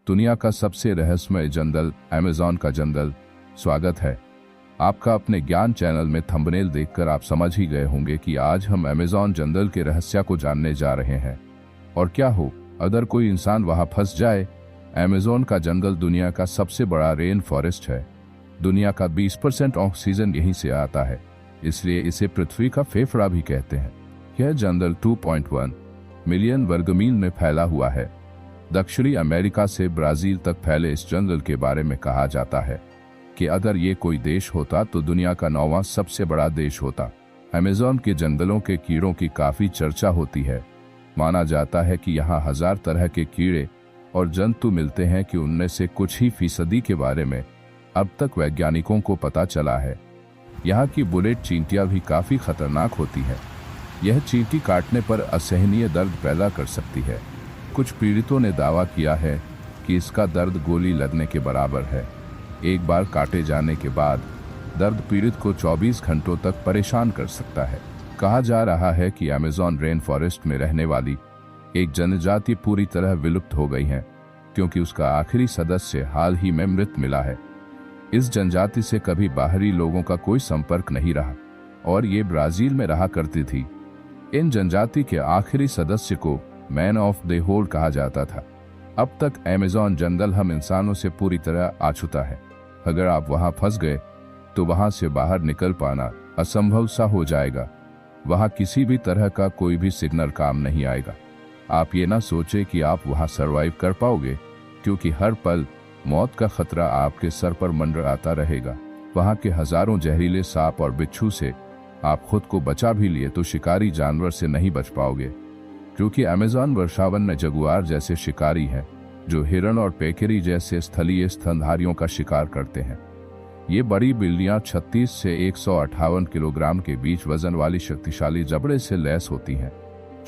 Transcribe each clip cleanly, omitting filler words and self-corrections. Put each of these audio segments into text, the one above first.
दुनिया का सबसे रहस्यमय जंगल, अमेज़न का जंगल। स्वागत है आपका अपने ज्ञान चैनल में। थंबनेल देखकर आप समझ ही गए होंगे कि आज हम अमेज़न जंगल के रहस्य को जानने जा रहे हैं। और क्या हो अगर कोई इंसान वहां फंस जाए। अमेज़न का जंगल दुनिया का सबसे बड़ा रेन फॉरेस्ट है। दुनिया का 20% ऑक्सीजन यहीं से आता है, इसलिए इसे पृथ्वी का फेफड़ा भी कहते हैं। यह जंगल 2.1 मिलियन वर्गमील में फैला हुआ है। दक्षिणी अमेरिका से ब्राजील तक फैले इस जंगल के बारे में कहा जाता है कि अगर ये कोई देश होता तो दुनिया का 9वां सबसे बड़ा देश होता। अमेज़न के जंगलों के कीड़ों की काफी चर्चा होती है। माना जाता है कि यहाँ 1000 तरह के कीड़े और जंतु मिलते हैं कि उनमें से कुछ ही फीसदी के बारे में अब तक वैज्ञानिकों को पता चला है। यहाँ की बुलेट चींटियां भी काफी खतरनाक होती है। यह चींटी काटने पर असहनीय दर्द पैदा कर सकती है। कुछ पीड़ितों ने दावा किया है कि इसका दर्द गोली लगने के बराबर है। एक बार काटे जाने के बाद दर्द पीड़ित को 24 घंटों तक परेशान कर सकता है। कहा जा रहा है कि अमेज़न रेन फॉरेस्ट में रहने वाली एक जनजाति पूरी तरह विलुप्त हो गई है, क्योंकि उसका आखिरी सदस्य हाल ही में मृत मिला है। इस जनजाति से कभी बाहरी लोगों का कोई संपर्क नहीं रहा और ये ब्राजील में रहा करती थी। इन जनजाति के आखिरी सदस्य को मैन ऑफ द होल कहा जाता था। अब तक अमेज़न जंगल हम इंसानों से पूरी तरह अछूता है। अगर आप वहां फंस गए तो वहां से बाहर निकल पाना असंभव सा हो जाएगा। वहां किसी भी तरह का कोई भी सिग्नल काम नहीं आएगा। आप ये ना सोचे कि आप वहां सरवाइव कर पाओगे, क्योंकि हर पल मौत का खतरा आपके सर पर मंडराता रहेगा। वहां के हजारों जहरीले सांप और बिच्छू से आप खुद को बचा भी लिए तो शिकारी जानवर से नहीं बच पाओगे, क्योंकि अमेज़न वर्षावन में जगुआर जैसे शिकारी हैं जो हिरण और पेकरी जैसे स्थलीय स्तनधारियों का शिकार करते हैं। ये बड़ी बिल्लियां 36 से 158 किलोग्राम के बीच वजन वाली शक्तिशाली जबड़े से लैस होती हैं,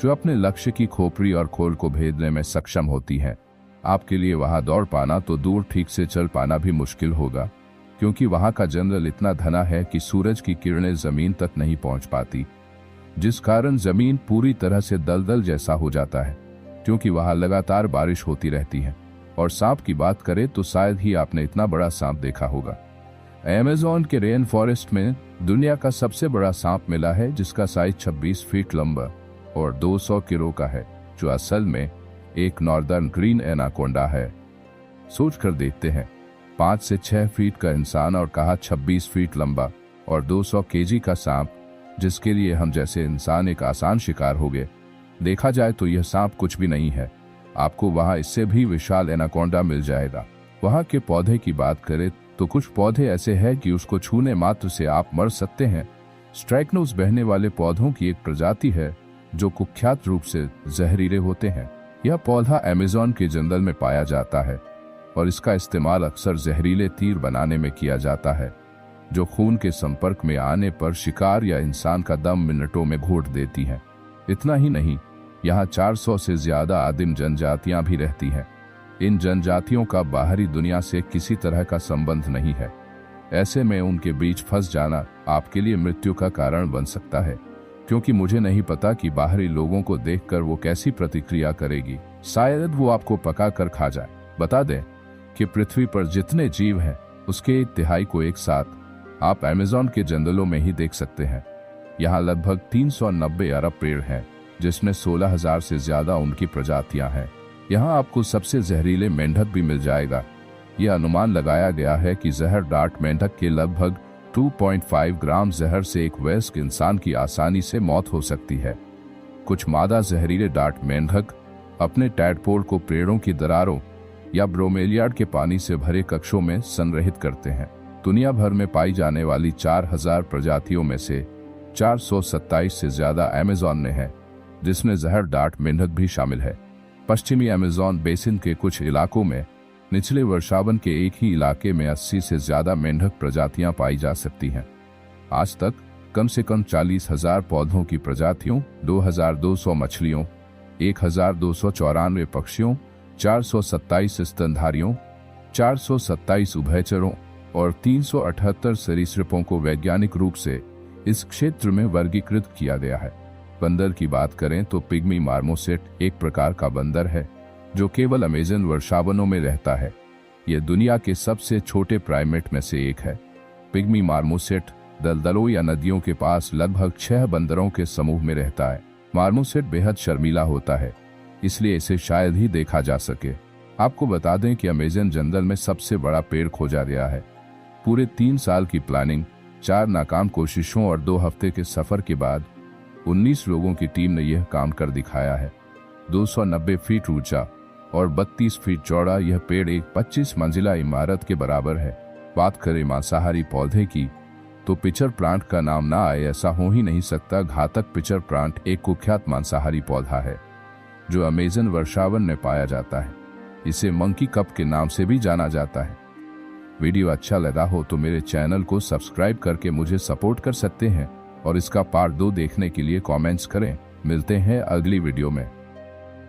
जो अपने लक्ष्य की खोपड़ी और खोल को भेदने में सक्षम होती हैं। आपके लिए वहां दौड़ पाना तो दूर ठीक से चल पाना भी मुश्किल होगा, क्योंकि वहां का जंगल इतना घना है कि सूरज की किरणें जमीन तक नहीं पहुंच पाती, जिस कारण जमीन पूरी तरह से दलदल जैसा हो जाता है, क्योंकि वहां लगातार बारिश होती रहती है। और सांप की बात करें तो शायद ही आपने इतना बड़ा सांप देखा होगा। अमेज़न के रेन फॉरेस्ट में दुनिया का सबसे बड़ा सांप मिला है, जिसका साइज 26 फीट लंबा और 200 किलो का है, जो असल में एक नॉर्दर्न ग्रीन एनाकोंडा है। सोच कर देखते हैं, 5 से 6 फीट का इंसान और कहा 26 फीट लंबा और 200 केजी का सांप, जिसके लिए हम जैसे इंसान एक आसान शिकार हो गए। देखा जाए तो यह सांप कुछ भी नहीं है। आपको वहां इससे भी विशाल एनाकोंडा मिल जाएगा। वहां के पौधे की बात करें तो कुछ पौधे ऐसे हैं कि उसको छूने मात्र से आप मर सकते हैं। स्ट्राइकनोज बहने वाले पौधों की एक प्रजाति है जो कुख्यात रूप से जहरीले होते हैं। यह पौधा अमेज़न के जंगल में पाया जाता है और इसका इस्तेमाल अक्सर जहरीले तीर बनाने में किया जाता है, जो खून के संपर्क में आने पर शिकार या इंसान का दम मिनटों में घोट देती हैं। इतना ही नहीं, यहाँ 400 से ज्यादा आदिम जनजातियां भी रहती हैं। इन जनजातियों का बाहरी दुनिया से किसी तरह का संबंध नहीं है। ऐसे में उनके बीच फंस जाना आपके लिए मृत्यु का कारण बन सकता है, क्योंकि मुझे नहीं पता कि बाहरी लोगों को देखकर वो कैसी प्रतिक्रिया करेगी। शायद वो आपको पका कर खा जाए। बता दें कि पृथ्वी पर जितने जीव हैं उसके 1/3 को एक साथ आप अमेज़न के जंगलों में ही देख सकते हैं। यहाँ लगभग 390 अरब पेड़ हैं, जिसमें 16,000 से ज्यादा उनकी प्रजातियां हैं। यहाँ आपको सबसे जहरीले मेंढक भी मिल जाएगा। यह अनुमान लगाया गया है कि जहर डार्ट मेंढक के लगभग 2.5 ग्राम जहर से एक वयस्क इंसान की आसानी से मौत हो सकती है। कुछ मादा जहरीले डार्ट मेंढक अपने टैडपोल को पेड़ों की दरारों या ब्रोमेलियाड के पानी से भरे कक्षों में संग्रहित करते हैं। दुनिया भर में पाई जाने वाली 4000 प्रजातियों में से 427 से ज्यादा अमेज़न में है, जिसमें जहर डार्ट मेंढक भी शामिल है। पश्चिमी अमेज़न बेसिन के कुछ इलाकों में निचले वर्षावन के एक ही इलाके में 80 से ज्यादा मेंढक प्रजातियां पाई जा सकती हैं। आज तक कम से कम 40,000 पौधों की प्रजातियों, 2200 मछलियों, 1294 पक्षियों, 427 स्तनधारियों, 427 उभयचरों और 378 सरीसृपों को वैज्ञानिक रूप से इस क्षेत्र में वर्गीकृत किया गया है। बंदर की बात करें तो पिग्मी मार्मोसेट एक प्रकार का बंदर है जो केवल अमेज़न वर्षावनों में रहता है। यह दुनिया के सबसे छोटे प्राइमेट में से एक है। पिग्मी मार्मोसेट दलदलों या नदियों के पास लगभग 6 बंदरों के समूह में रहता है। मार्मोसेट बेहद शर्मीला होता है, इसलिए इसे शायद ही देखा जा सके। आपको बता दें कि अमेज़न जंगल में सबसे बड़ा पेड़ खोजा गया है। पूरे 3 साल की प्लानिंग, 4 नाकाम कोशिशों और 2 हफ्ते के सफर के बाद 19 लोगों की टीम ने यह काम कर दिखाया है। 290 फीट ऊंचा और 32 फीट चौड़ा यह पेड़ एक 25 मंजिला इमारत के बराबर है। बात करें मांसाहारी पौधे की, तो पिचर प्लांट का नाम ना आए ऐसा हो ही नहीं सकता। घातक पिचर प्लांट एक कुख्यात मांसाहारी पौधा है जो अमेज़न वर्षावन में पाया जाता है। इसे मंकी कप के नाम से भी जाना जाता है। वीडियो अच्छा लगा हो तो मेरे चैनल को सब्सक्राइब करके मुझे सपोर्ट कर सकते हैं और इसका पार्ट 2 देखने के लिए कमेंट्स करें। मिलते हैं अगली वीडियो में।